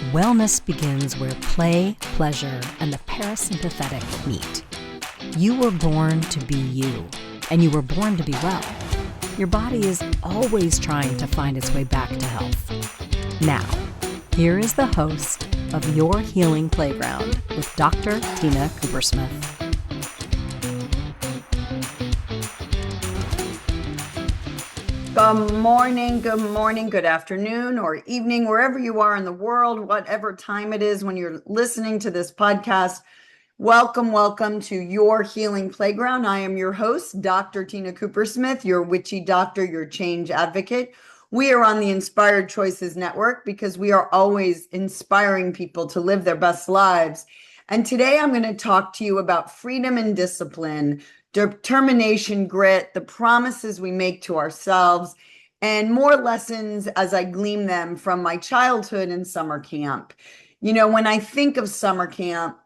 Wellness begins where play, pleasure, and the parasympathetic meet. You were born to be you, and you were born to be well. Your body is always trying to find its way back to health. Now, here is the host of Your Healing Playground with Dr. Tina Koopersmith. Good morning, good afternoon, or evening, wherever you are in the world, whatever time it is when you're listening to this podcast. Welcome to Your Healing Playground. I am your host, Dr. Tina Koopersmith, your witchy doctor, your change advocate. We are on the Inspired Choices Network because we are always inspiring people to live their best lives. And today I'm going to talk to you about freedom and discipline, determination, grit, the promises we make to ourselves, and more lessons as I glean them from my childhood and summer camp. You know, when I think of summer camp,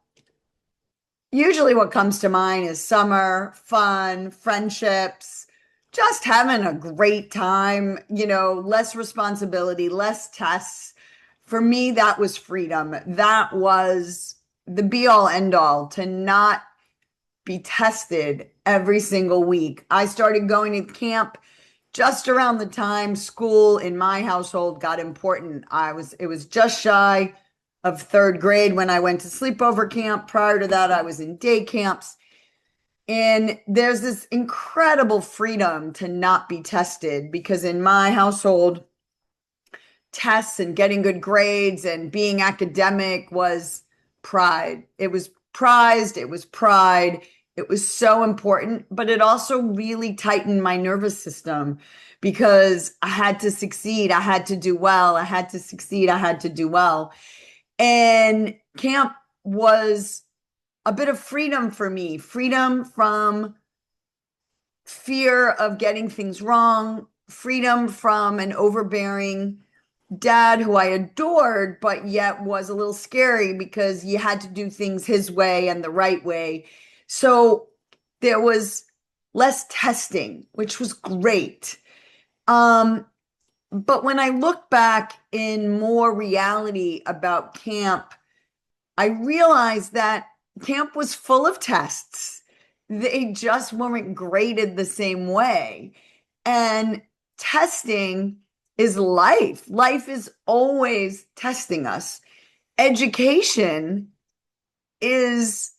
usually what comes to mind is summer, fun, friendships, just having a great time, less responsibility, less tests. For me, that was freedom. That was the be all end all, to not be tested every single week. I started going to camp just around the time school in my household got important. It was just shy of third grade when I went to sleepover camp. Prior to that, I was in day camps. And there's this incredible freedom to not be tested, because in my household, tests and getting good grades and being academic was pride. It was prized. It was pride. It was so important, but it also really tightened my nervous system because I had to succeed. I had to do well. I had to succeed. I had to do well. And camp was a bit of freedom for me, freedom from fear of getting things wrong, freedom from an overbearing dad who I adored, but yet was a little scary because you had to do things his way and the right way. So there was less testing, which was great. But when I look back in more reality about camp, I realized that camp was full of tests. They just weren't graded the same way. And testing is life. Life is always testing us. Education is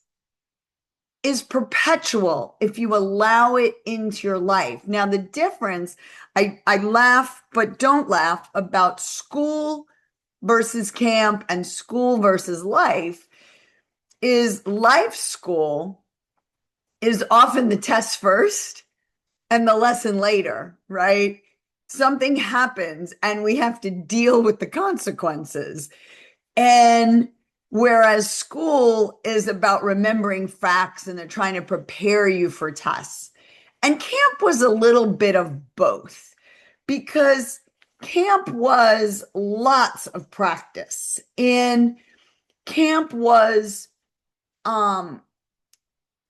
perpetual if you allow it into your life. Now, the difference, I laugh, but don't laugh about school versus camp and school versus life, is life school is often the test first and the lesson later, right? Something happens and we have to deal with the consequences. And whereas school is about remembering facts and they're trying to prepare you for tests. And camp was a little bit of both, because camp was lots of practice. And camp was, I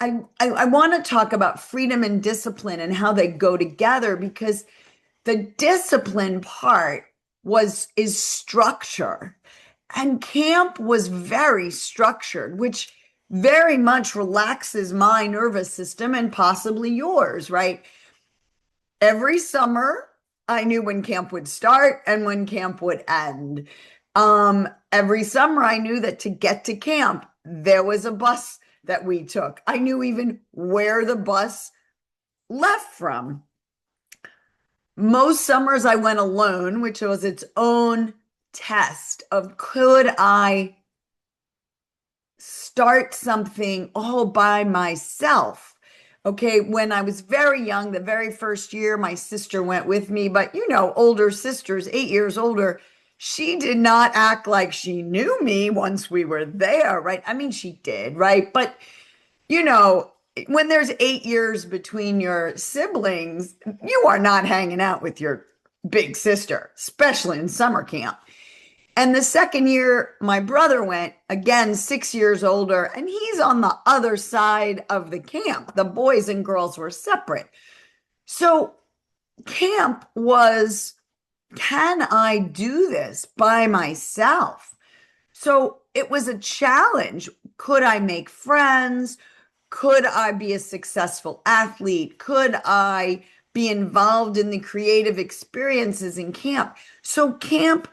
want to talk about freedom and discipline and how they go together, because the discipline part is structure. And camp was very structured, which very much relaxes my nervous system and possibly yours, right? Every summer, I knew when camp would start and when camp would end. Every summer, I knew that to get to camp, there was a bus that we took. I knew even where the bus left from. Most summers I went alone, which was its own test of, could I start something all by myself? Okay, when I was very young, the very first year, my sister went with me, but older sisters, 8 years older, she did not act like she knew me once we were there, right? I mean, she did, right? But, when there's 8 years between your siblings, you are not hanging out with your big sister, especially in summer camp. And the second year, my brother went, again, 6 years older, and he's on the other side of the camp. The boys and girls were separate. So camp was, can I do this by myself? So it was a challenge. Could I make friends? Could I be a successful athlete? Could I be involved in the creative experiences in camp? So camp,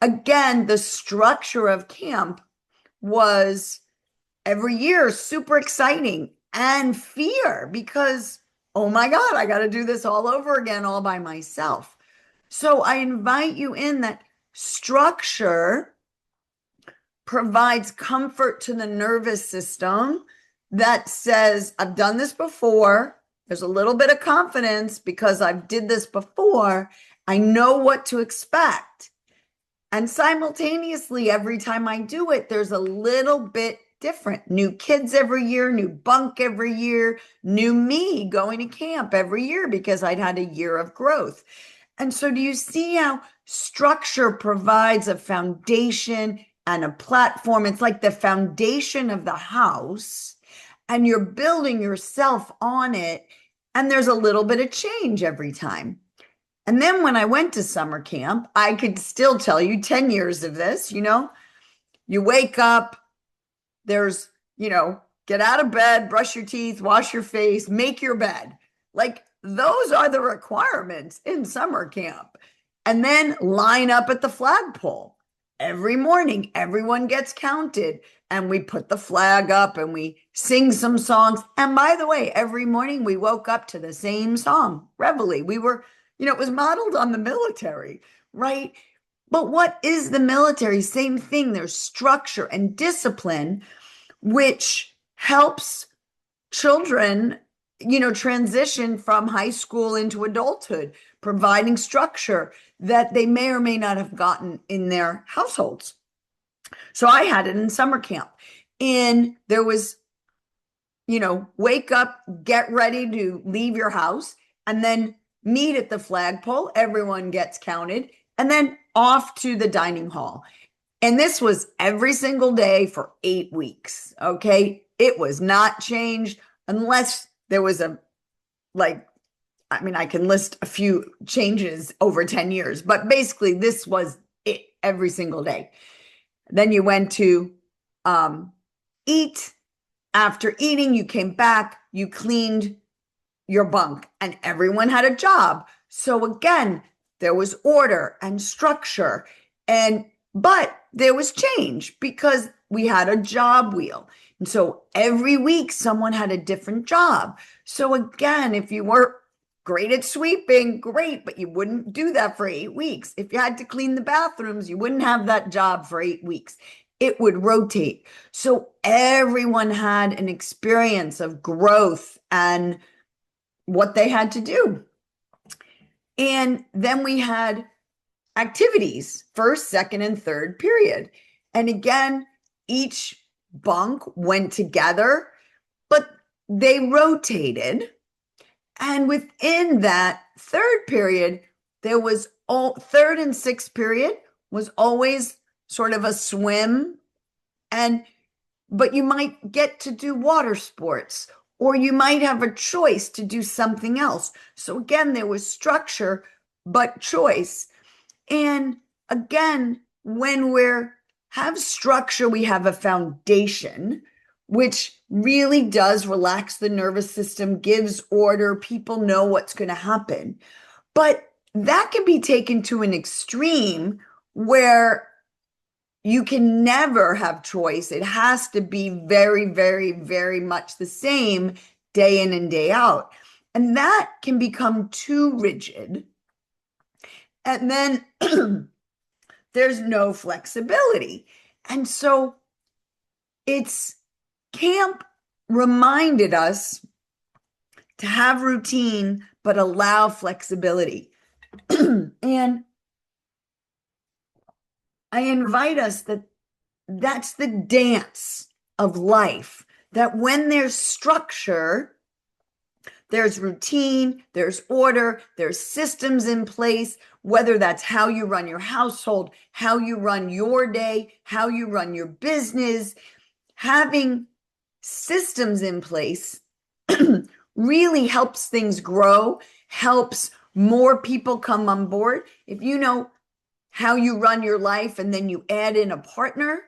again, the structure of camp was every year super exciting and fear because, oh my God, I got to do this all over again all by myself. So I invite you in that structure provides comfort to the nervous system that says, I've done this before. There's a little bit of confidence because I've did this before. I know what to expect. And simultaneously, every time I do it, there's a little bit different. New kids every year, new bunk every year, new me going to camp every year because I'd had a year of growth. And so do you see how structure provides a foundation and a platform? It's like the foundation of the house, and you're building yourself on it. And there's a little bit of change every time. And then when I went to summer camp, I could still tell you 10 years of this, you wake up, there's, get out of bed, brush your teeth, wash your face, make your bed. Like those are the requirements in summer camp. And then line up at the flagpole. Every morning, everyone gets counted and we put the flag up and we sing some songs. And by the way, every morning we woke up to the same song, Reveille. We were, it was modeled on the military, right? But what is the military? Same thing. There's structure and discipline, which helps children, transition from high school into adulthood, providing structure that they may or may not have gotten in their households. So I had it in summer camp. And there was, wake up, get ready to leave your house, and then meet at the flagpole. Everyone gets counted, and then off to the dining hall. And this was every single day for 8 weeks. Okay. It was not changed unless there was I can list a few changes over 10 years, but basically this was it every single day. Then you went to eat. After eating, you came back, you cleaned your bunk, and everyone had a job. So again, there was order and structure, but there was change because we had a job wheel. And so every week someone had a different job. So again, if you were great at sweeping, great, but you wouldn't do that for 8 weeks. If you had to clean the bathrooms, you wouldn't have that job for 8 weeks. It would rotate. So everyone had an experience of growth and what they had to do. And then we had activities, first, second, and third period. And again, each bunk went together, but they rotated. And within that third period, there was third and sixth period was always sort of a swim. But you might get to do water sports, or you might have a choice to do something else. So again, there was structure, but choice. And again, when have structure, we have a foundation, which really does relax the nervous system, gives order. People know what's going to happen. But that can be taken to an extreme where you can never have choice. It has to be very, very, very much the same day in and day out. And that can become too rigid. And then there's no flexibility. And so camp reminded us to have routine, but allow flexibility. And I invite us that's the dance of life, that when there's structure, there's routine, there's order, there's systems in place, whether that's how you run your household, how you run your day, how you run your business. Having systems in place really helps things grow, helps more people come on board. If you know how you run your life and then you add in a partner,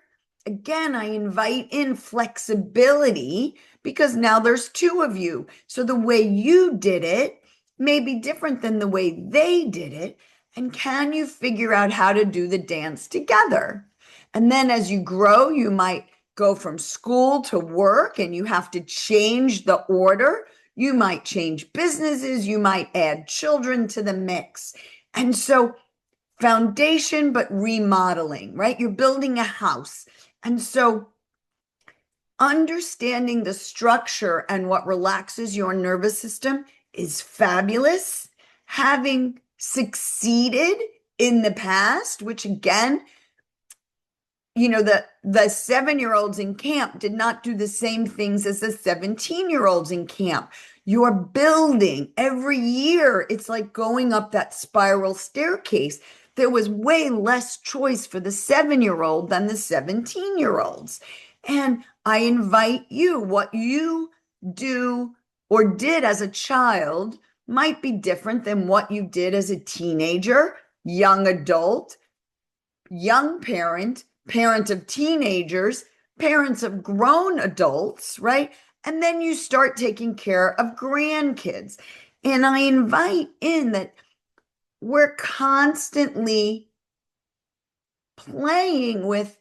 again, I invite in flexibility because now there's two of you. So the way you did it may be different than the way they did it. And can you figure out how to do the dance together? And then as you grow, you might go from school to work and you have to change the order. You might change businesses. You might add children to the mix. And so foundation, but remodeling, right? You're building a house. And so understanding the structure and what relaxes your nervous system is fabulous. Having succeeded in the past, which again, the 7-year-olds in camp did not do the same things as the 17-year-olds in camp. You're building every year. It's like going up that spiral staircase. There was way less choice for the 7-year-old than the 17-year-olds. And I invite you, what you do or did as a child might be different than what you did as a teenager, young adult, young parent, parent of teenagers, parents of grown adults, right? And then you start taking care of grandkids. And I invite in that we're constantly playing with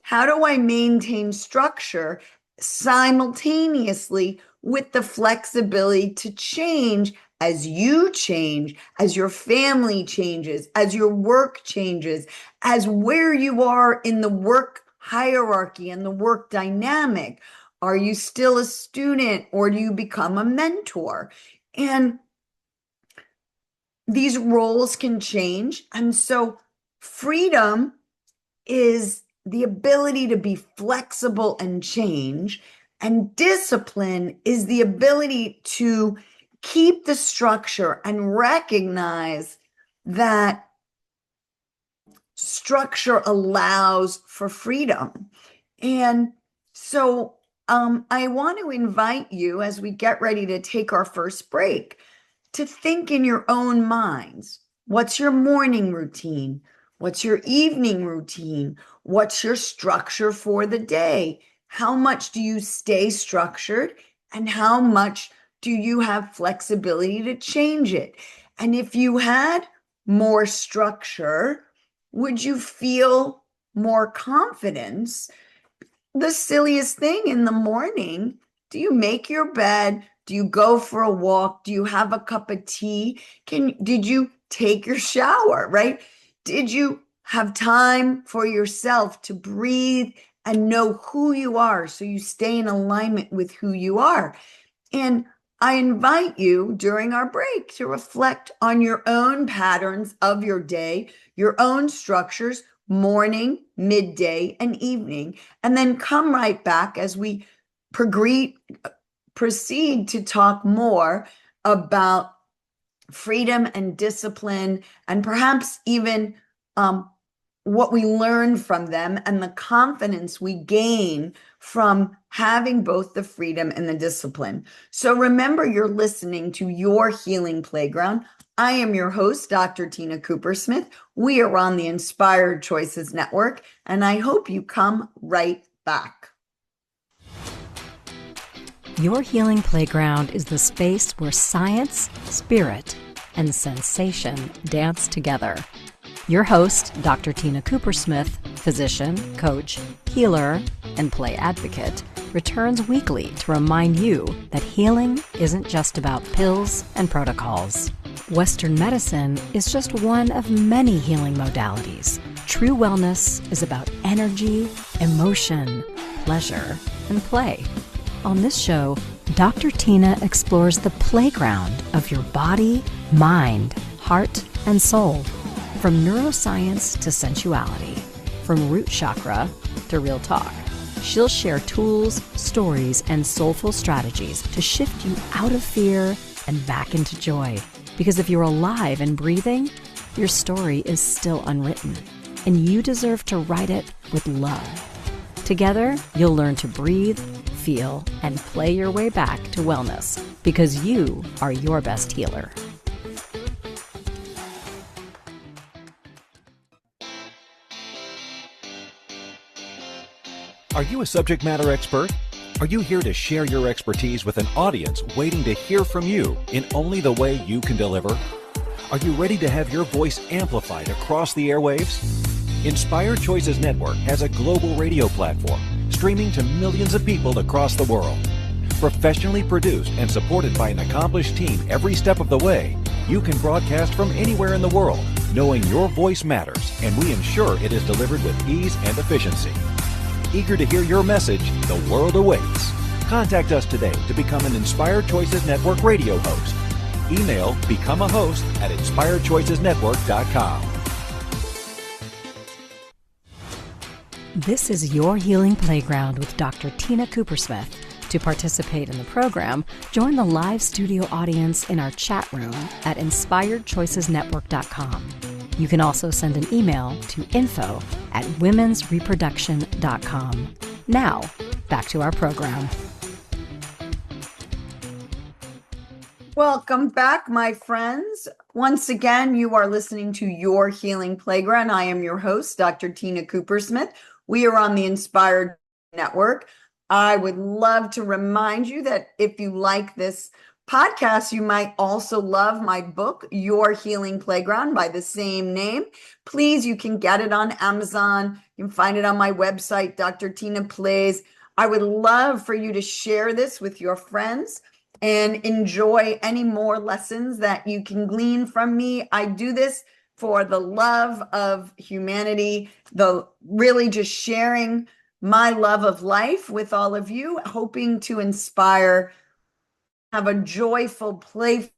how do I maintain structure simultaneously with the flexibility to change as you change, as your family changes, as your work changes, as where you are in the work hierarchy and the work dynamic. Are you still a student or do you become a mentor? And these roles can change. And so freedom is the ability to be flexible and change. And discipline is the ability to keep the structure and recognize that structure allows for freedom. And so I want to invite you as we get ready to take our first break to think in your own minds. What's your morning routine? What's your evening routine? What's your structure for the day? How much do you stay structured? And how much do you have flexibility to change it? And if you had more structure, would you feel more confidence? The silliest thing in the morning, do you make your bed? Do you go for a walk? Do you have a cup of tea? Did you take your shower, right? Did you have time for yourself to breathe and know who you are so you stay in alignment with who you are? And I invite you during our break to reflect on your own patterns of your day, your own structures, morning, midday, and evening, and then come right back as we proceed to talk more about freedom and discipline, and perhaps even what we learn from them and the confidence we gain from having both the freedom and the discipline. So remember, you're listening to Your Healing Playground. I am your host, Dr. Tina Koopersmith. We are on the Inspired Choices Network, and I hope you come right back. Your Healing Playground is the space where science, spirit, and sensation dance together. Your host, Dr. Tina Koopersmith, physician, coach, healer, and play advocate, returns weekly to remind you that healing isn't just about pills and protocols. Western medicine is just one of many healing modalities. True wellness is about energy, emotion, pleasure, and play. On this show, Dr. Tina explores the playground of your body, mind, heart, and soul. From neuroscience to sensuality, from root chakra to real talk. She'll share tools, stories, and soulful strategies to shift you out of fear and back into joy. Because if you're alive and breathing, your story is still unwritten, and you deserve to write it with love. Together, you'll learn to breathe, feel, and play your way back to wellness, because you are your best healer. Are you a subject matter expert? Are you here to share your expertise with an audience waiting to hear from you in only the way you can deliver? Are you ready to have your voice amplified across the airwaves? Inspired Choices Network has a global radio platform streaming to millions of people across the world. Professionally produced and supported by an accomplished team every step of the way, you can broadcast from anywhere in the world, knowing your voice matters, and we ensure it is delivered with ease and efficiency. Eager to hear your message, the world awaits. Contact us today to become an Inspired Choices Network radio host. Email become a host at inspiredchoicesnetwork.com. This is Your Healing Playground with Dr. Tina Koopersmith. To participate in the program, join the live studio audience in our chat room at inspiredchoicesnetwork.com. You can also send an email to info@womensreproduction.com. Now, back to our program. Welcome back, my friends. Once again, you are listening to Your Healing Playground. I am your host, Dr. Tina Koopersmith. We are on the Inspired Network. I would love to remind you that if you like this podcast, you might also love my book, Your Healing Playground, by the same name. Please, you can get it on Amazon. You can find it on my website, Dr. Tina Plays. I would love for you to share this with your friends and enjoy any more lessons that you can glean from me. I do this for the love of humanity, really just sharing my love of life with all of you, hoping to inspire, have a joyful, playful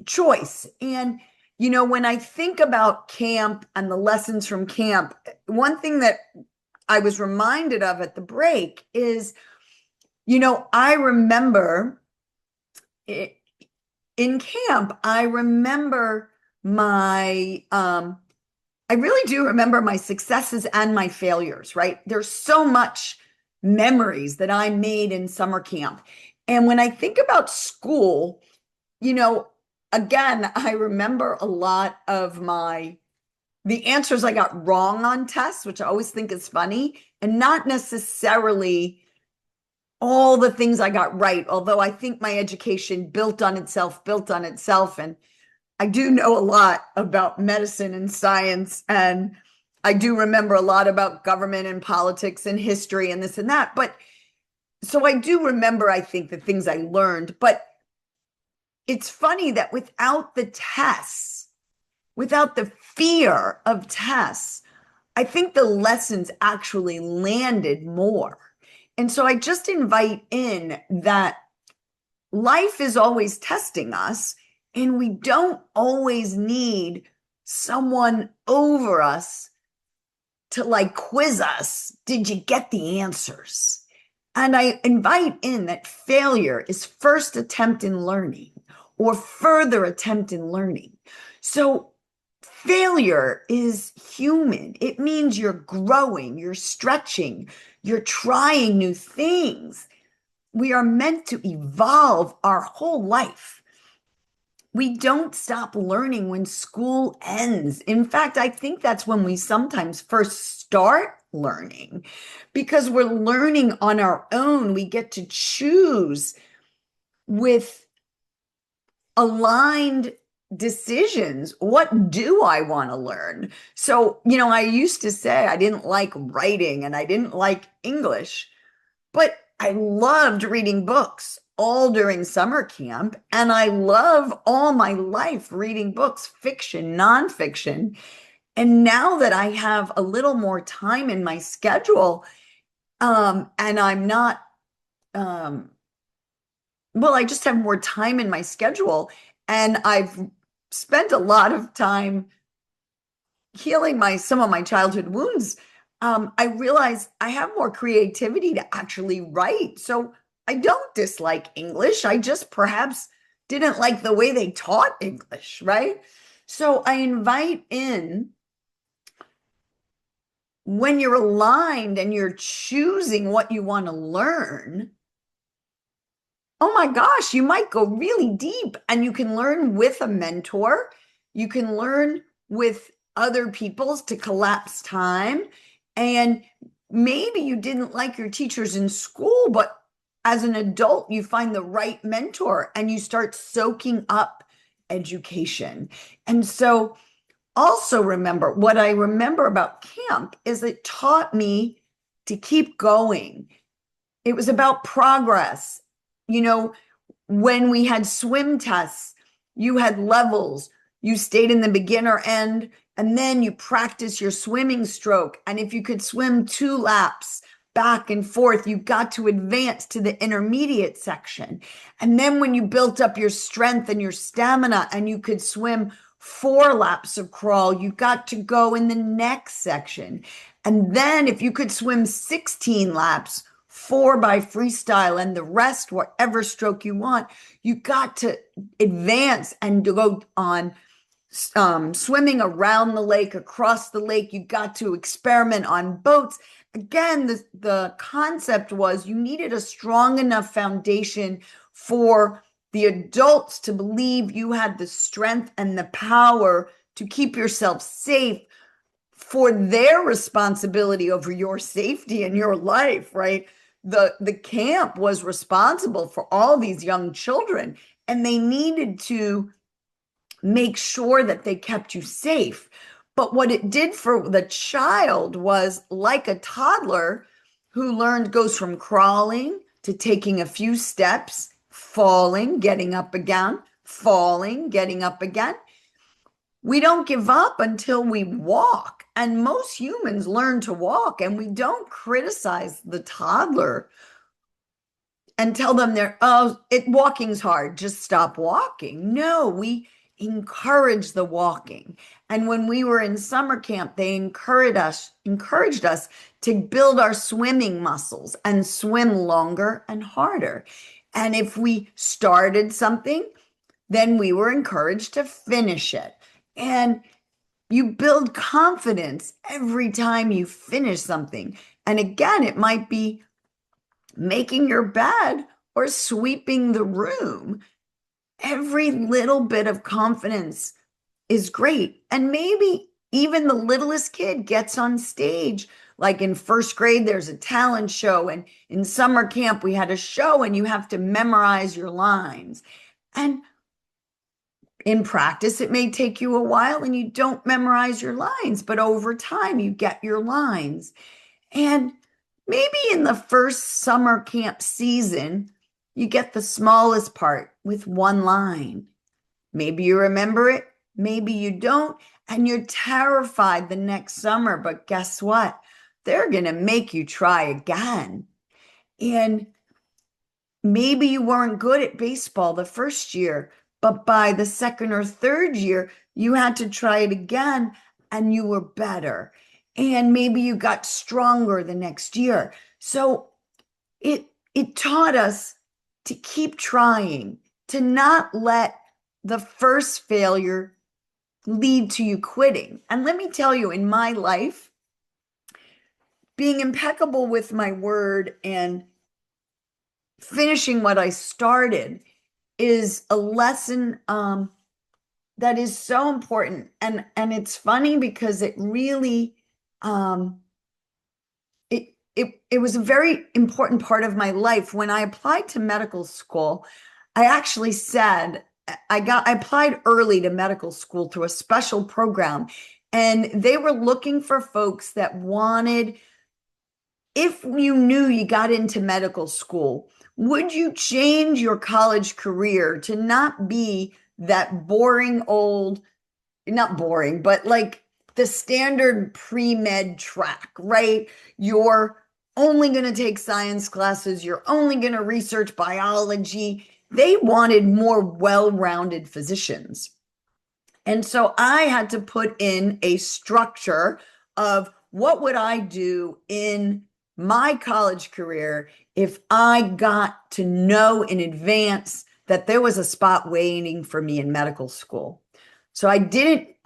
choice. And, when I think about camp and the lessons from camp, one thing that I was reminded of at the break is, I remember in camp, I really do remember my successes and my failures, right? There's so much memories that I made in summer camp. And when I think about school, again, I remember a lot of the answers I got wrong on tests, which I always think is funny, and not necessarily all the things I got right, although I think my education built on itself. And I do know a lot about medicine and science, and I do remember a lot about government and politics and history and this and that. But so I do remember, I think, the things I learned, but it's funny that without the tests, without the fear of tests, I think the lessons actually landed more. And so I just invite in that life is always testing us, and we don't always need someone over us to quiz us. Did you get the answers? And I invite in that failure is first attempt in learning, or further attempt in learning. So failure is human. It means you're growing, you're stretching, you're trying new things. We are meant to evolve our whole life. We don't stop learning when school ends. In fact, I think that's when we sometimes first start learning, because we're learning on our own. We get to choose with aligned decisions. What do I want to learn? So, I used to say I didn't like writing and I didn't like English, but I loved reading books all during summer camp. And I love all my life reading books, fiction, nonfiction. And now that I have a little more time in my schedule, and I'm not, I just have more time in my schedule, and I've spent a lot of time healing some of my childhood wounds. I realize I have more creativity to actually write. So I don't dislike English. I just perhaps didn't like the way they taught English, right? So I invite in, when you're aligned and you're choosing what you want to learn, oh my gosh, you might go really deep, and you can learn with a mentor. You can learn with other people's to collapse time. And maybe you didn't like your teachers in school, but as an adult, you find the right mentor and you start soaking up education. And so also remember, what I remember about camp is it taught me to keep going. It was about progress. You know, when we had swim tests, you had levels. You stayed in the beginner end, and then you practice your swimming stroke. And if you could swim 2 laps back and forth, you got to advance to the intermediate section. And then when you built up your strength and your stamina and you could swim 4 laps of crawl, you got to go in the next section. And then if you could swim 16 laps, 4 by freestyle, and the rest, whatever stroke you want, you got to advance and go on swimming around the lake, across the lake. You got to experiment on boats. Again, the concept was you needed a strong enough foundation for the adults to believe you had the strength and the power to keep yourself safe for their responsibility over your safety and your life, right? The camp was responsible for all these young children, and they needed to make sure that they kept you safe. But what it did for the child was, like a toddler who goes from crawling to taking a few steps, falling, getting up again, falling, getting up again. We don't give up until we walk. And most humans learn to walk, and we don't criticize the toddler and tell them walking's hard, just stop walking. No, we encourage the walking. And when we were in summer camp, they encouraged us to build our swimming muscles and swim longer and harder. And if we started something, then we were encouraged to finish it. And you build confidence every time you finish something. And again, it might be making your bed or sweeping the room. Every little bit of confidence is great. And maybe even the littlest kid gets on stage. Like in first grade, there's a talent show. And in summer camp, we had a show, and you have to memorize your lines. And in practice, it may take you a while and you don't memorize your lines, but over time you get your lines. And maybe in the first summer camp season, you get the smallest part with 1 line. Maybe you remember it, maybe you don't, and you're terrified the next summer, but guess what? They're going to make you try again. And maybe you weren't good at baseball the first year, but by the second or third year, you had to try it again and you were better. And maybe you got stronger the next year. So it taught us to keep trying, to not let the first failure lead to you quitting. And let me tell you, in my life, being impeccable with my word and finishing what I started is a lesson that is so important. And it's funny because it really it was a very important part of my life. When I applied to medical school, I actually said I applied early to medical school through a special program, and they were looking for folks that wanted, if you knew you got into medical school, would you change your college career to not be that boring old, not boring, but like the standard pre-med track, right? You're only going to take science classes. You're only going to research biology. They wanted more well-rounded physicians. And so I had to put in a structure of what would I do in my college career if I got to know in advance that there was a spot waiting for me in medical school. So I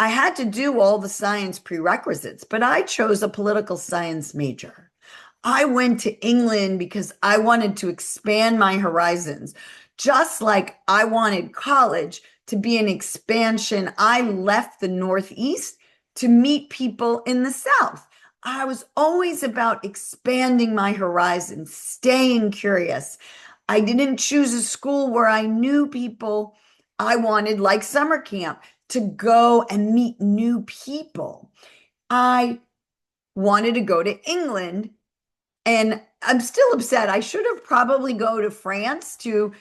had to do all the science prerequisites, but I chose a political science major. I went to England because I wanted to expand my horizons, just like I wanted college to be an expansion, I left the Northeast to meet people in the South. I was always about expanding my horizons, staying curious. I didn't choose a school where I knew people. I wanted, like summer camp, to go and meet new people. I wanted to go to England, and I'm still upset. I should have probably go to France to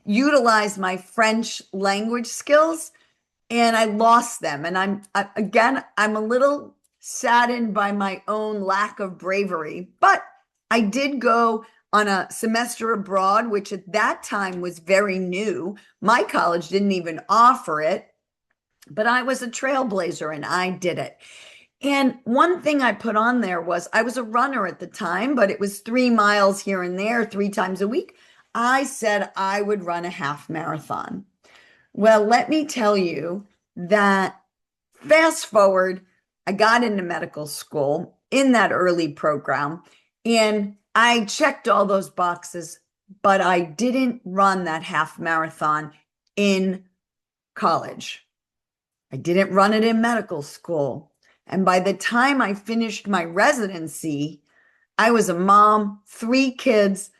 utilize my French language skills, and I lost them. And I'm a little saddened by my own lack of bravery, but I did go on a semester abroad, which at that time was very new. My college didn't even offer it, but I was a trailblazer and I did it. And one thing I put on there was I was a runner at the time, but it was 3 miles here and there, 3 times a week. I said I would run a half marathon. Well, let me tell you that fast forward, I got into medical school in that early program, and I checked all those boxes, but I didn't run that half marathon in college. I didn't run it in medical school. And by the time I finished my residency, I was a mom, 3 kids,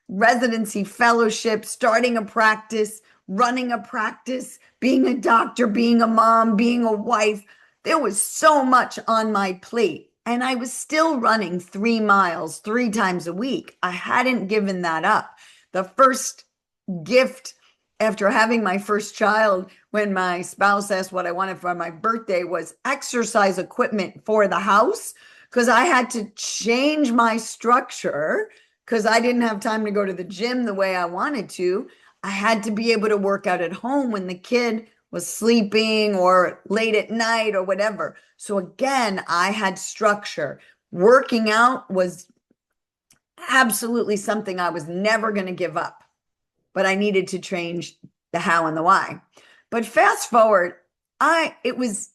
residency fellowship, starting a practice, running a practice, being a doctor, being a mom, being a wife. There was so much on my plate. And I was still running 3 miles 3 times a week. I hadn't given that up. The first gift after having my first child, when my spouse asked what I wanted for my birthday, was exercise equipment for the house, because I had to change my structure because I didn't have time to go to the gym the way I wanted to. I had to be able to work out at home when the kid was sleeping or late at night or whatever. So again, I had structure. Working out was absolutely something I was never going to give up, but I needed to change the how and the why. But fast forward, it was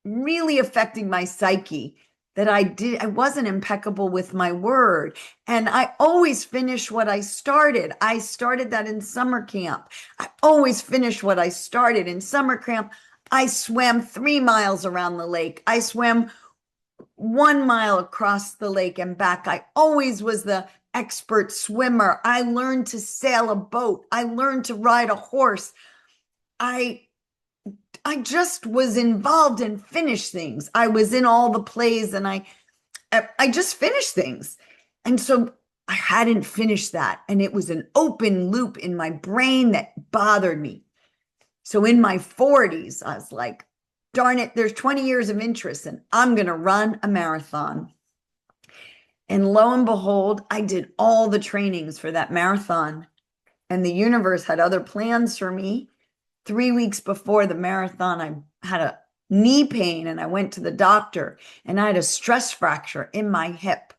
really affecting my psyche that I wasn't impeccable with my word. And I always finish what I started. I started that in summer camp. I always finish what I started in summer camp. I swam 3 miles around the lake. I swam 1 mile across the lake and back. I always was the expert swimmer. I learned to sail a boat. I learned to ride a horse. I just was involved and finished things. I was in all the plays, and I just finished things. And so I hadn't finished that. And it was an open loop in my brain that bothered me. So in my 40s, I was like, darn it, there's 20 years of interest and I'm going to run a marathon. And lo and behold, I did all the trainings for that marathon. And the universe had other plans for me. 3 weeks before the marathon, I had a knee pain and I went to the doctor, and I had a stress fracture in my hip.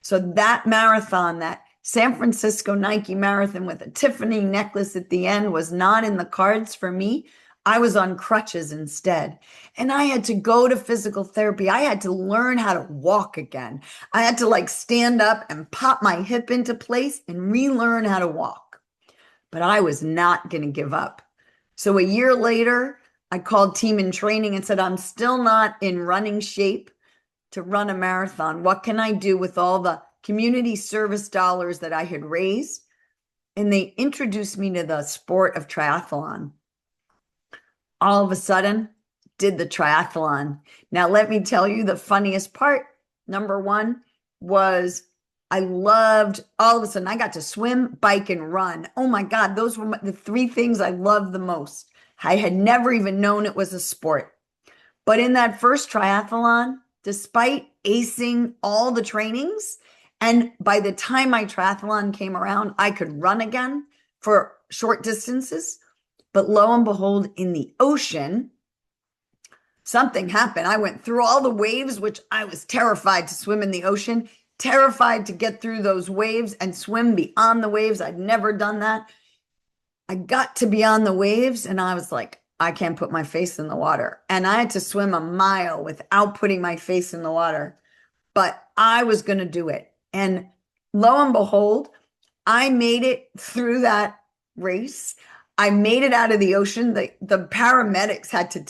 So that marathon, that San Francisco Nike marathon with a Tiffany necklace at the end, was not in the cards for me. I was on crutches instead. And I had to go to physical therapy. I had to learn how to walk again. I had to stand up and pop my hip into place and relearn how to walk. But I was not going to give up. So a year later, I called Team in Training and said, I'm still not in running shape to run a marathon. What can I do with all the community service dollars that I had raised? And they introduced me to the sport of triathlon. All of a sudden, did the triathlon. Now, let me tell you the funniest part. Number one was I loved, all of a sudden, I got to swim, bike, and run. Oh my God, those were the 3 things I loved the most. I had never even known it was a sport. But in that first triathlon, despite acing all the trainings, and by the time my triathlon came around, I could run again for short distances. But lo and behold, in the ocean, something happened. I went through all the waves, which I was terrified to swim in the ocean, terrified to get through those waves and swim beyond the waves. I'd never done that. I got to beyond the waves and I was like, I can't put my face in the water. And I had to swim a mile without putting my face in the water. But I was going to do it. And lo and behold, I made it through that race. I made it out of the ocean. The paramedics had to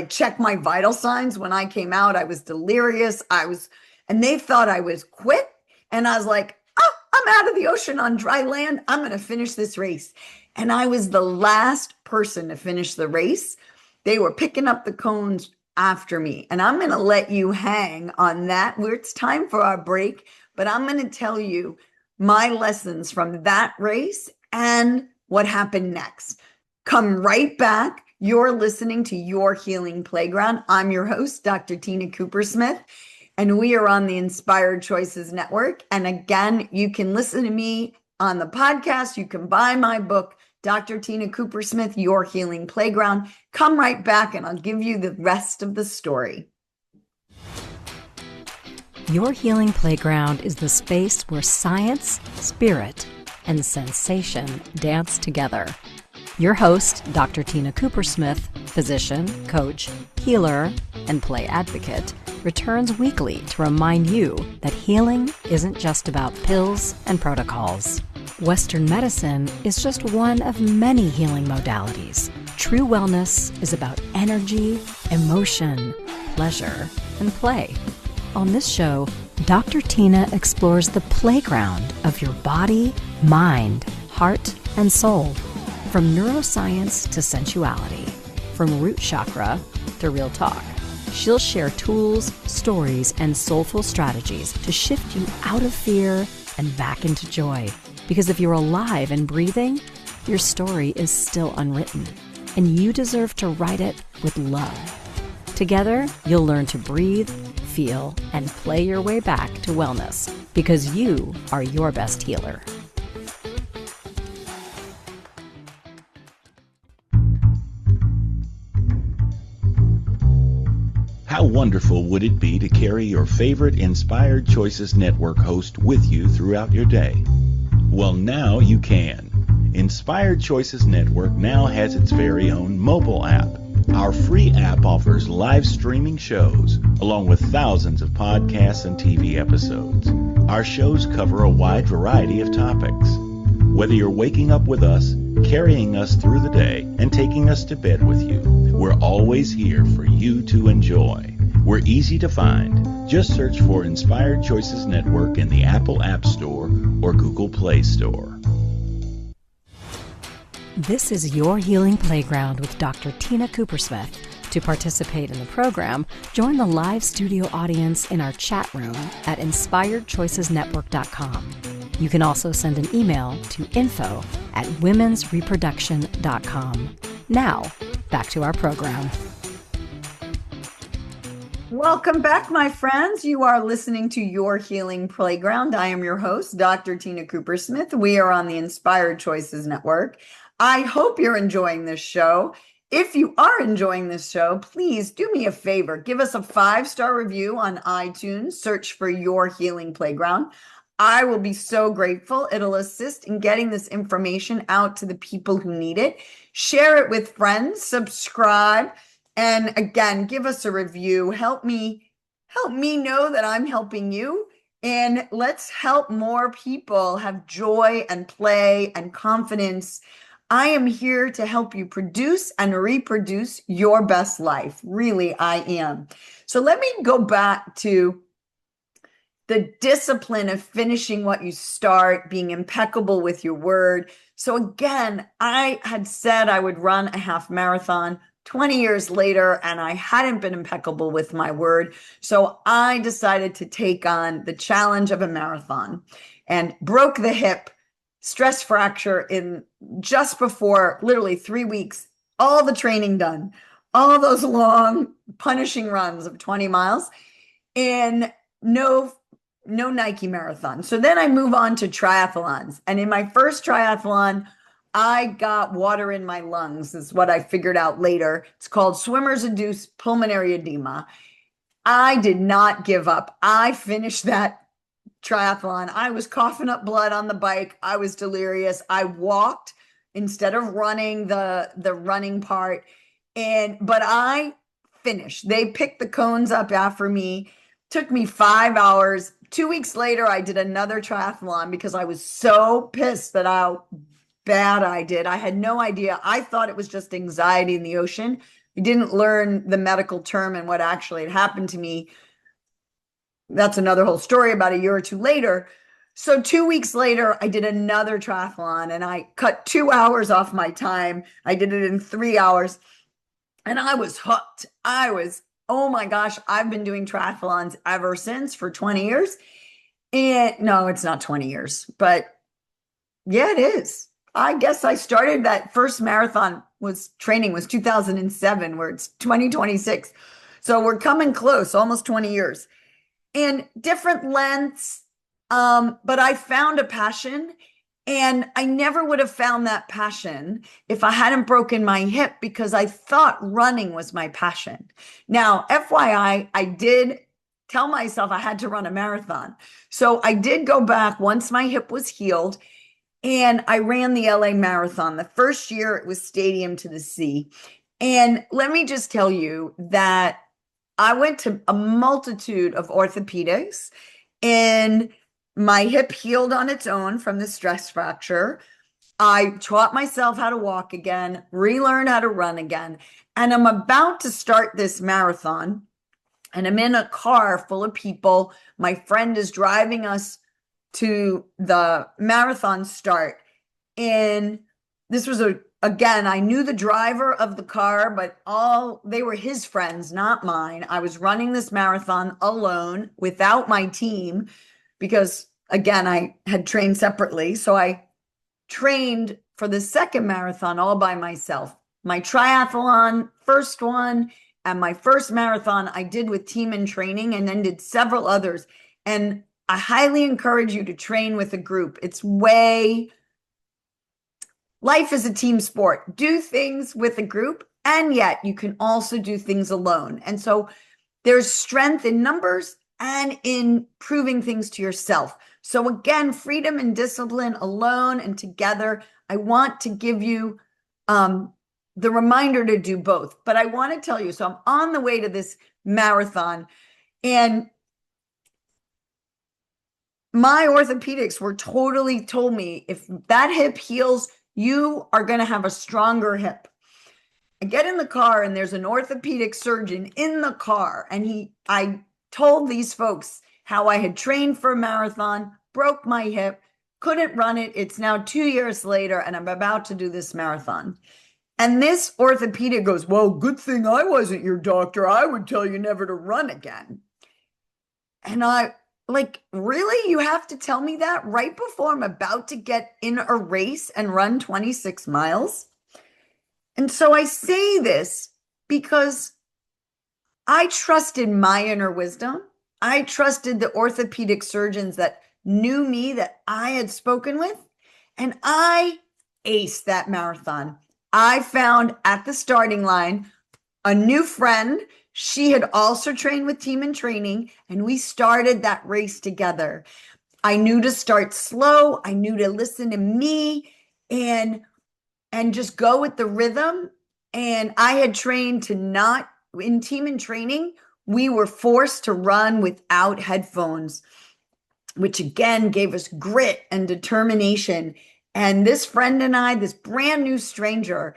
check my vital signs when I came out. I was delirious. And they thought I was quit. And I was like, oh, I'm out of the ocean on dry land. I'm going to finish this race. And I was the last person to finish the race. They were picking up the cones after me. And I'm going to let you hang on that. It's time for our break, but I'm going to tell you my lessons from that race and what happened next. Come right back. You're listening to Your Healing Playground. I'm your host, Dr. Tina Koopersmith, and we are on the Inspired Choices Network. And again, you can listen to me on the podcast. You can buy my book, Dr. Tina Koopersmith, Your Healing Playground. Come right back and I'll give you the rest of the story. Your Healing Playground is the space where science, spirit, and sensation dance together. Your host, Dr. Tina Koopersmith, physician, coach, healer, and play advocate, returns weekly to remind you that healing isn't just about pills and protocols. Western medicine is just one of many healing modalities. True wellness is about energy, emotion, pleasure, and play. On this show, Dr. Tina explores the playground of your body, mind, heart, and soul. From neuroscience to sensuality, from root chakra to real talk. She'll share tools, stories, and soulful strategies to shift you out of fear and back into joy. Because if you're alive and breathing, your story is still unwritten, and you deserve to write it with love. Together, you'll learn to breathe, feel, and play your way back to wellness, because you are your best healer. How wonderful would it be to carry your favorite Inspired Choices Network host with you throughout your day? Well, now you can. Inspired Choices Network now has its very own mobile app. Our free app offers live streaming shows, along with thousands of podcasts and TV episodes. Our shows cover a wide variety of topics. Whether you're waking up with us, carrying us through the day, and taking us to bed with you, we're always here for you to enjoy. We're easy to find. Just search for Inspired Choices Network in the Apple App Store or Google Play Store. This is Your Healing Playground with Dr. Tina Koopersmith. To participate in the program, join the live studio audience in our chat room at inspiredchoicesnetwork.com. You can also send an email to info@womensreproduction.com. Now, back to our program. Welcome back, my friends. You are listening to Your Healing Playground. I am your host, Dr. Tina Koopersmith. We are on the Inspired Choices Network. I hope you're enjoying this show. If you are enjoying this show, please do me a favor. Give us a 5-star review on iTunes. Search for Your Healing Playground. I will be so grateful. It'll assist in getting this information out to the people who need it. Share it with friends, subscribe, and again, give us a review. Help me know that I'm helping you. And let's help more people have joy and play and confidence. I am here to help you produce and reproduce your best life. Really, I am. So let me go back to the discipline of finishing what you start, being impeccable with your word. So again, I had said I would run a half marathon 20 years later, and I hadn't been impeccable with my word. So I decided to take on the challenge of a marathon and broke the hip, stress fracture in just before literally 3 weeks, all the training done, all those long punishing runs of 20 miles and no Nike marathon. So then I move on to triathlons. And in my first triathlon, I got water in my lungs, is what I figured out later. It's called swimmer's-induced pulmonary edema. I did not give up. I finished that triathlon. I was coughing up blood on the bike. I was delirious. I walked instead of running the running part. But I finished. They picked the cones up after me. Took me 5 hours, 2 weeks later, I did another triathlon because I was so pissed at how bad I did. I had no idea. I thought it was just anxiety in the ocean. I didn't learn the medical term and what actually had happened to me. That's another whole story about a year or two later. So 2 weeks later, I did another triathlon and I cut 2 hours off my time. I did it in 3 hours and I was hooked. Oh my gosh, I've been doing triathlons ever since for 20 years. And no, it's not 20 years, but yeah, it is. I guess I started that first marathon was 2007, where it's 2026. So we're coming close, almost 20 years. And different lengths, but I found a passion, and I never would have found that passion if I hadn't broken my hip, because I thought running was my passion. Now, FYI, I did tell myself I had to run a marathon. So I did go back once my hip was healed, and I ran the LA Marathon. The first year it was Stadium to the Sea. And let me just tell you that I went to a multitude of orthopedics, and my hip healed on its own from the stress fracture. I taught myself how to walk again, relearned how to run again, and I'm about to start this marathon, and I'm in a car full of people. My friend is driving us to the marathon start, and this was again, I knew the driver of the car, but they were his friends, not mine. I was running this marathon alone without my team because, again, I had trained separately. So I trained for the second marathon all by myself. My triathlon, first one, and my first marathon I did with team and training, and then did several others. And I highly encourage you to train with a group. Life is a team sport. Do things with a group, and yet you can also do things alone. And so there's strength in numbers and in proving things to yourself. So again, freedom and discipline alone and together. I want to give you the reminder to do both. But I want to tell you, so I'm on the way to this marathon, and my orthopedics told me, if that hip heals, you are going to have a stronger hip. I get in the car, and there's an orthopedic surgeon in the car. And I told these folks how I had trained for a marathon, broke my hip, couldn't run it. It's now 2 years later, and I'm about to do this marathon. And this orthopedic goes, well, good thing I wasn't your doctor. I would tell you never to run again. And really? You have to tell me that right before I'm about to get in a race and run 26 miles? And so I say this because I trusted my inner wisdom. I trusted the orthopedic surgeons that knew me, that I had spoken with, and I aced that marathon. I found at the starting line a new friend. She had also trained with team and training, and we started that race together. I knew to start slow. I knew to listen to me and just go with the rhythm. And I had trained in team and training, we were forced to run without headphones, which again gave us grit and determination. And this friend and I, this brand new stranger,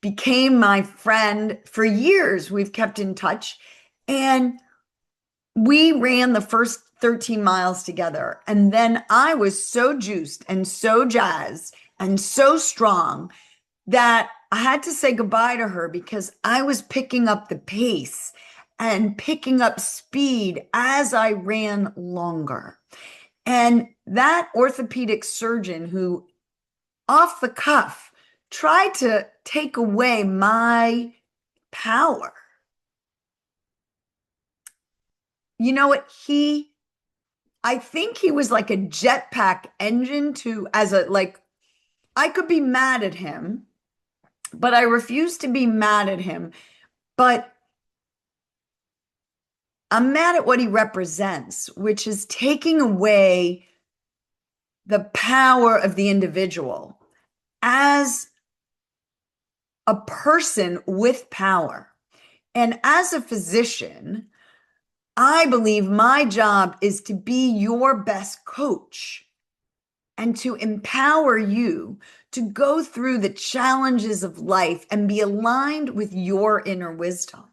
became my friend for years. We've kept in touch, and we ran the first 13 miles together. And then I was so juiced and so jazzed and so strong that I had to say goodbye to her, because I was picking up the pace and picking up speed as I ran longer. And that orthopedic surgeon, who off the cuff tried to take away my power. You know what? I think he was like a jetpack engine I could be mad at him, but I refuse to be mad at him. But I'm mad at what he represents, which is taking away the power of the individual as a person with power. And as a physician, I believe my job is to be your best coach and to empower you to go through the challenges of life and be aligned with your inner wisdom.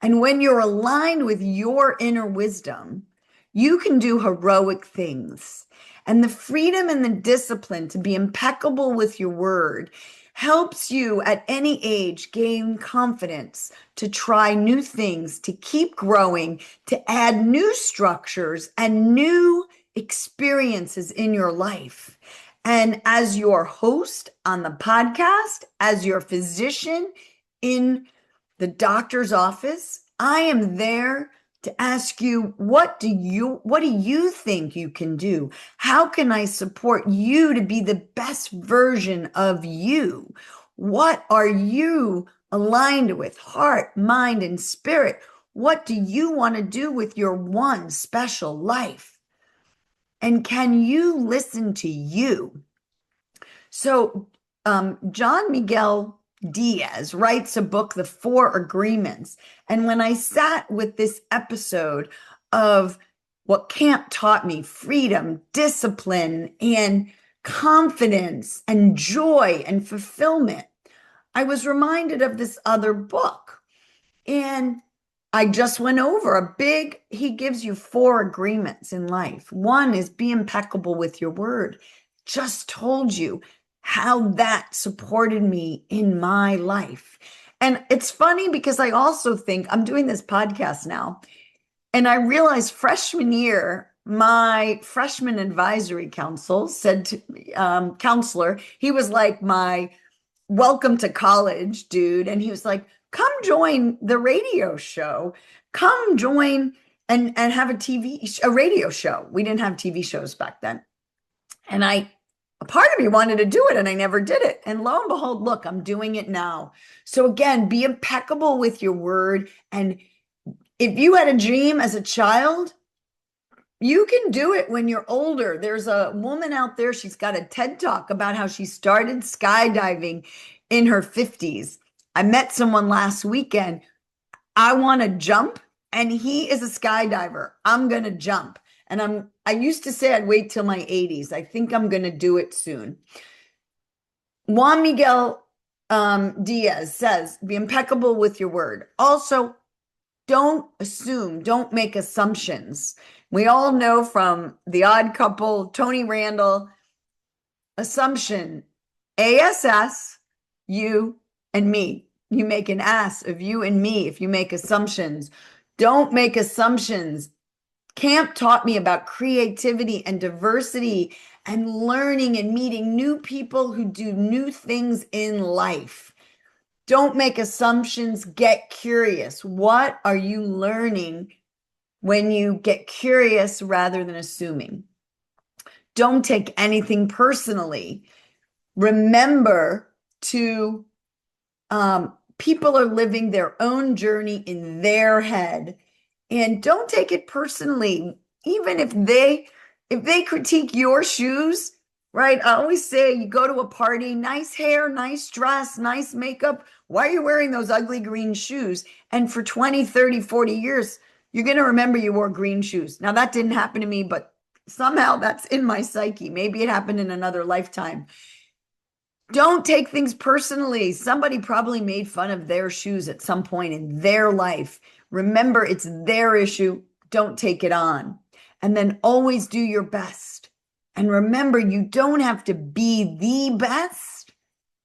And when you're aligned with your inner wisdom, you can do heroic things. And the freedom and the discipline to be impeccable with your word helps you at any age gain confidence to try new things, to keep growing, to add new structures and new experiences in your life. And as your host on the podcast, as your physician in the doctor's office, I am there to ask you, what do you think you can do? How can I support you to be the best version of you? What are you aligned with, heart, mind, and spirit? What do you want to do with your one special life? And can you listen to you? So, John Miguel Diaz writes a book, The Four Agreements. And when I sat with this episode of what camp taught me, freedom, discipline, and confidence, and joy, and fulfillment, I was reminded of this other book. And I just went over he gives you 4 agreements in life. One is be impeccable with your word. Just told you how that supported me in my life. And it's funny because I also think I'm doing this podcast now, and I realized freshman year, my freshman advisory council said to counselor, he was like my welcome to college dude. And he was like, come join the radio show. Come join and have a radio show. We didn't have TV shows back then. And a part of me wanted to do it and I never did it. And lo and behold, look, I'm doing it now. So again, be impeccable with your word. And if you had a dream as a child, you can do it when you're older. There's a woman out there, she's got a TED Talk about how she started skydiving in her 50s. I met someone last weekend. I want to jump, and he is a skydiver. I'm going to jump. And I used to say I'd wait till my 80s. I think I'm going to do it soon. Juan Miguel Diaz says, be impeccable with your word. Also, don't assume, don't make assumptions. We all know from The Odd Couple, Tony Randall, assumption, ASS, you and me. You make an ass of you and me if you make assumptions. Don't make assumptions. Camp taught me about creativity and diversity and learning and meeting new people who do new things in life. Don't make assumptions. Get curious. What are you learning when you get curious rather than assuming? Don't take anything personally. Remember to, people are living their own journey in their head. And don't take it personally, even if they critique your shoes, right? I always say you go to a party, nice hair, nice dress, nice makeup. Why are you wearing those ugly green shoes? And for 20, 30, 40 years, you're going to remember you wore green shoes. Now, that didn't happen to me, but somehow that's in my psyche. Maybe it happened in another lifetime. Don't take things personally. Somebody probably made fun of their shoes at some point in their life. Remember, it's their issue. Don't take it on. And then always do your best. And remember, you don't have to be the best,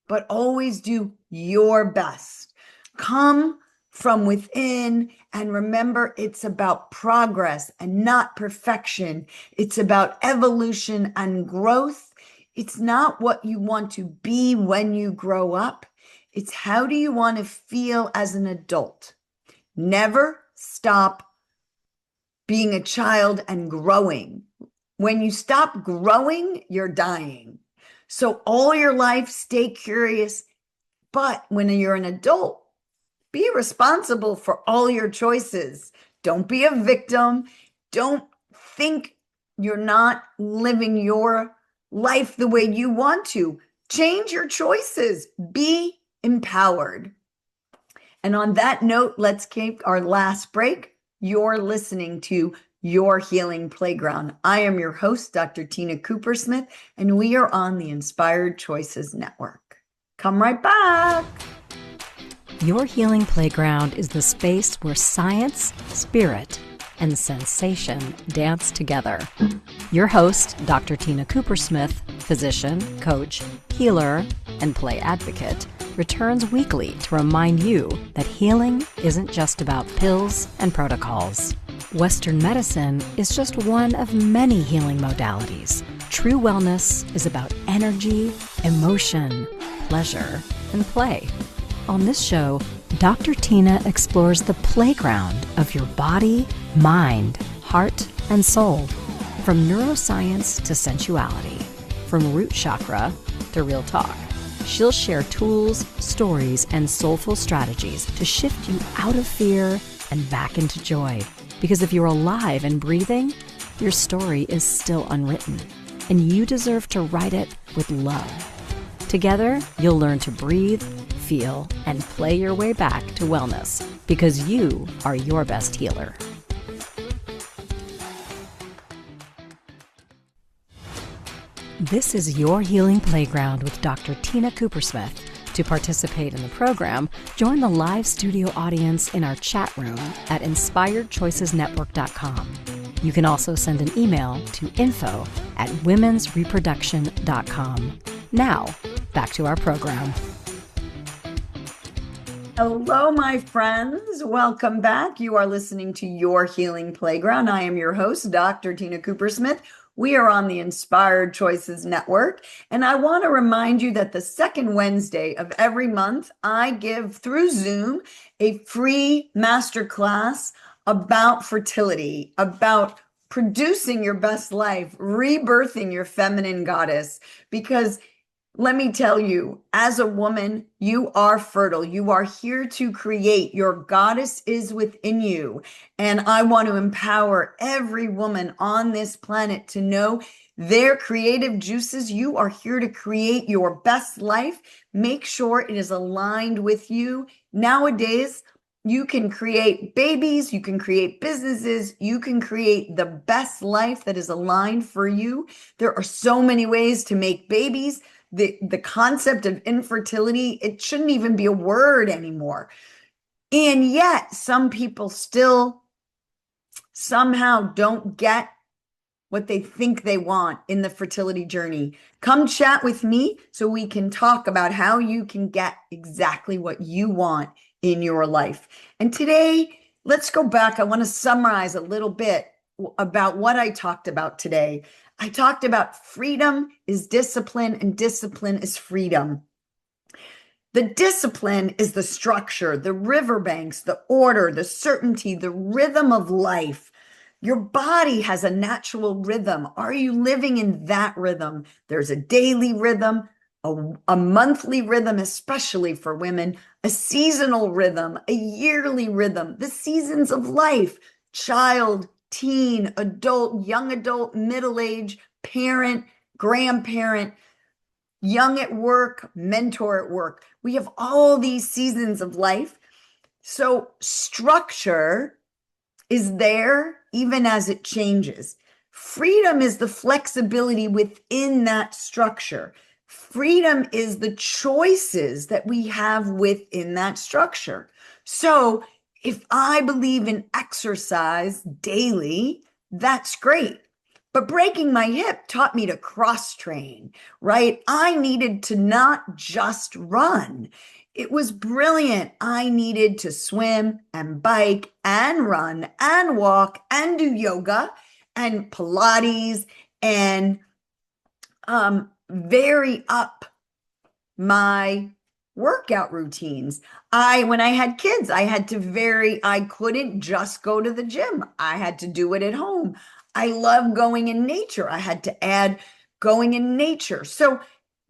but always do your best. Come from within and remember, it's about progress and not perfection. It's about evolution and growth. It's not what you want to be when you grow up. It's how do you want to feel as an adult? Never stop being a child and growing. When you stop growing, you're dying. So all your life, stay curious. But when you're an adult, be responsible for all your choices. Don't be a victim. Don't think you're not living your life the way you want to. Change your choices. Be empowered. And on that note, let's take our last break. You're listening to Your Healing Playground. I am your host, Dr. Tina Koopersmith, and we are on the Inspired Choices Network. Come right back. Your Healing Playground is the space where science, spirit, and sensation dance together. Your host, Dr. Tina Koopersmith, physician, coach, healer, and play advocate, returns weekly to remind you that healing isn't just about pills and protocols. Western medicine is just one of many healing modalities. True wellness is about energy, emotion, pleasure, and play. On this show, Dr. Tina explores the playground of your body, mind, heart, and soul. From neuroscience to sensuality, from root chakra to real talk. She'll share tools, stories, and soulful strategies to shift you out of fear and back into joy. Because if you're alive and breathing, your story is still unwritten, and you deserve to write it with love. Together, you'll learn to breathe, feel, and play your way back to wellness, because you are your best healer. This is Your Healing Playground with Dr. Tina Koopersmith. To participate in the program, join the live studio audience in our chat room at inspiredchoicesnetwork.com. You can also send an email to info@womensreproduction.com. Now, back to our program. Hello, my friends. Welcome back. You are listening to Your Healing Playground. I am your host, Dr. Tina Koopersmith. We are on the Inspired Choices Network, and I want to remind you that the second Wednesday of every month, I give through Zoom a free masterclass about fertility, about producing your best life, rebirthing your feminine goddess. Because let me tell you, as a woman, you are fertile. You are here to create. Your goddess is within you. And I want to empower every woman on this planet to know their creative juices. You are here to create your best life. Make sure it is aligned with you. Nowadays, you can create babies, you can create businesses, you can create the best life that is aligned for you. There are so many ways to make babies. The concept of infertility, it shouldn't even be a word anymore. And yet some people still somehow don't get what they think they want in the fertility journey. Come chat with me so we can talk about how you can get exactly what you want in your life. And today, let's go back. I want to summarize a little bit about what I talked about today. I talked about freedom is discipline and discipline is freedom. The discipline is the structure, the riverbanks, the order, the certainty, the rhythm of life. Your body has a natural rhythm. Are you living in that rhythm? There's a daily rhythm, a monthly rhythm, especially for women, a seasonal rhythm, a yearly rhythm, the seasons of life, child, teen, adult, young adult, middle age, parent, grandparent, young at work, mentor at work. We have all these seasons of life. So structure is there even as it changes. Freedom is the flexibility within that structure. Freedom is the choices that we have within that structure. So if I believe in exercise daily, that's great. But breaking my hip taught me to cross train, right? I needed to not just run. It was brilliant. I needed to swim and bike and run and walk and do yoga and Pilates and vary up my workout routines. When I had kids, I had to vary. I couldn't just go to the gym. I had to do it at home. I love going in nature. I had to add going in nature. So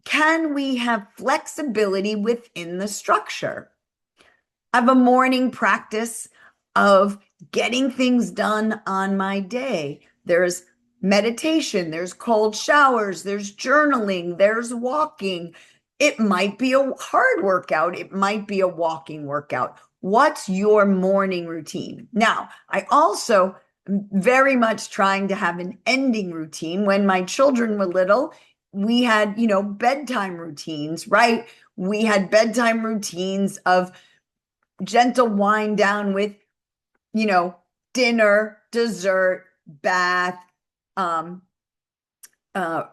can we have flexibility within the structure? I have a morning practice of getting things done on my day. There's meditation, there's cold showers, there's journaling, there's walking. It might be a hard workout. It might be a walking workout. What's your morning routine? Now, I also am very much trying to have an ending routine. When my children were little, we had, bedtime routines, right? We had bedtime routines of gentle wind down with, dinner, dessert, bath,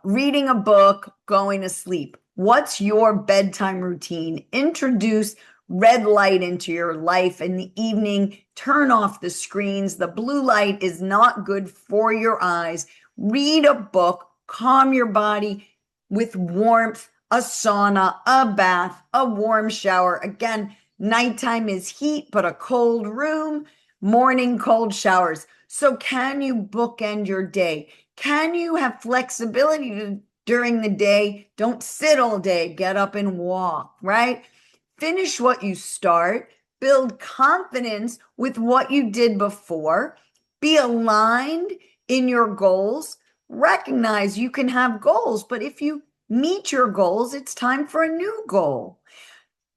reading a book, going to sleep. What's your bedtime routine? Introduce red light into your life in the evening. Turn off the screens. The blue light is not good for your eyes. Read a book, calm your body with warmth, a sauna, a bath, a warm shower. Again, nighttime is heat, but a cold room, morning cold showers. So can you bookend your day? Can you have flexibility during the day? Don't sit all day, get up and walk, right? Finish what you start, build confidence with what you did before, be aligned in your goals, recognize you can have goals, but if you meet your goals, it's time for a new goal.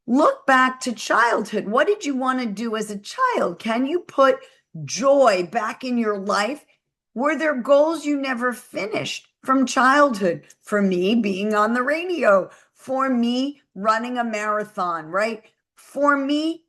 Look back to childhood. What did you want to do as a child? Can you put joy back in your life? Were there goals you never finished from childhood? For me, being on the radio. For me, running a marathon, right? For me,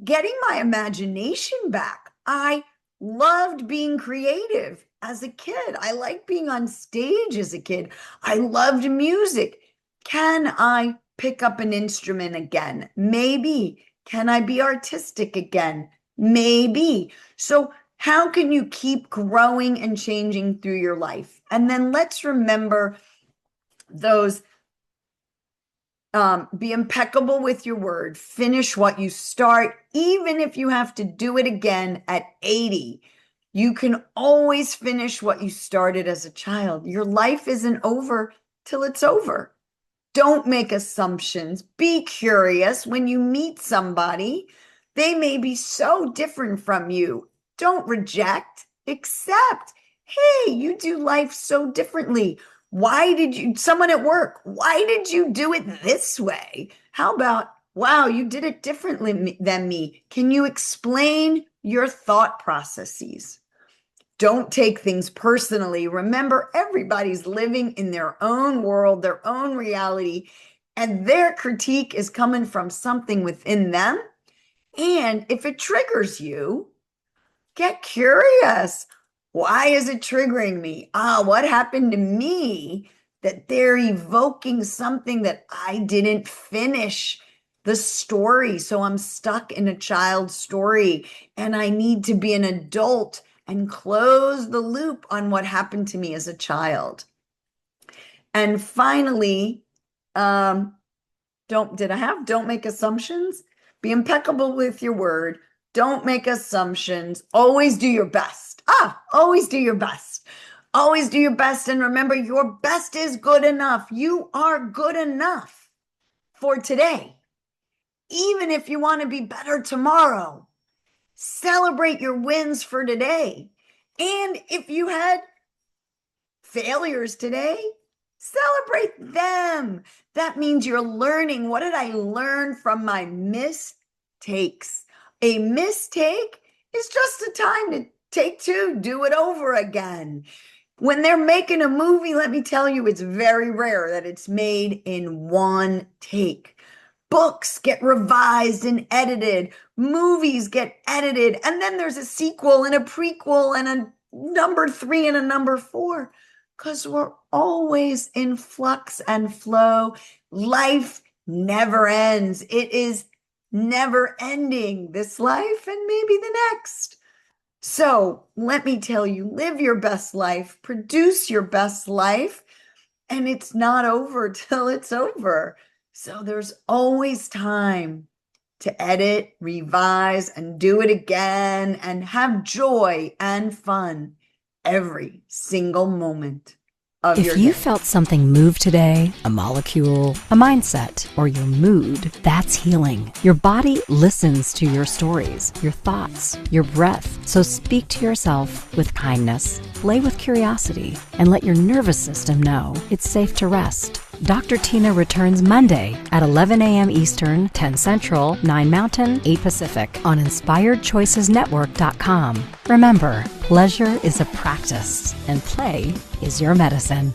getting my imagination back. I loved being creative as a kid. I liked being on stage as a kid. I loved music. Can I pick up an instrument again? Maybe. Can I be artistic again? Maybe. So how can you keep growing and changing through your life? And then let's remember those, be impeccable with your word, finish what you start, even if you have to do it again at 80. You can always finish what you started as a child. Your life isn't over till it's over. Don't make assumptions. Be curious. When you meet somebody, they may be so different from you. Don't reject, accept. Hey, you do life so differently. Someone at work, why did you do it this way? How about, wow, you did it differently than me. Can you explain your thought processes? Don't take things personally. Remember, everybody's living in their own world, their own reality, and their critique is coming from something within them. And if it triggers you, get curious. Why is it triggering me? What happened to me that they're evoking something that I didn't finish the story? So I'm stuck in a child's story and I need to be an adult and close the loop on what happened to me as a child. And finally, don't make assumptions. Be impeccable with your word. Don't make assumptions. Always do your best. Always do your best. Always do your best. And remember, your best is good enough. You are good enough for today. Even if you want to be better tomorrow, celebrate your wins for today. And if you had failures today, celebrate them. That means you're learning. What did I learn from my mistakes? A mistake is just a time to take two, do it over again. When they're making a movie, let me tell you, it's very rare that it's made in one take. Books get revised and edited. Movies get edited. And then there's a sequel and a prequel and a number 3 and a number 4. Because we're always in flux and flow. Life never ends. It is never ending, this life and maybe the next. So let me tell you, live your best life, produce your best life, and it's not over till it's over. So there's always time to edit, revise, and do it again, and have joy and fun every single moment of your If you day. felt something move today, a molecule, a mindset, or your mood, that's healing. Your body listens to your stories, your thoughts, your breath. So speak to yourself with kindness, play with curiosity, and let your nervous system know it's safe to rest. Dr. Tina returns Monday at 11 a.m. Eastern, 10 Central, 9 Mountain, 8 Pacific on InspiredChoicesNetwork.com. Remember, pleasure is a practice and play is your medicine.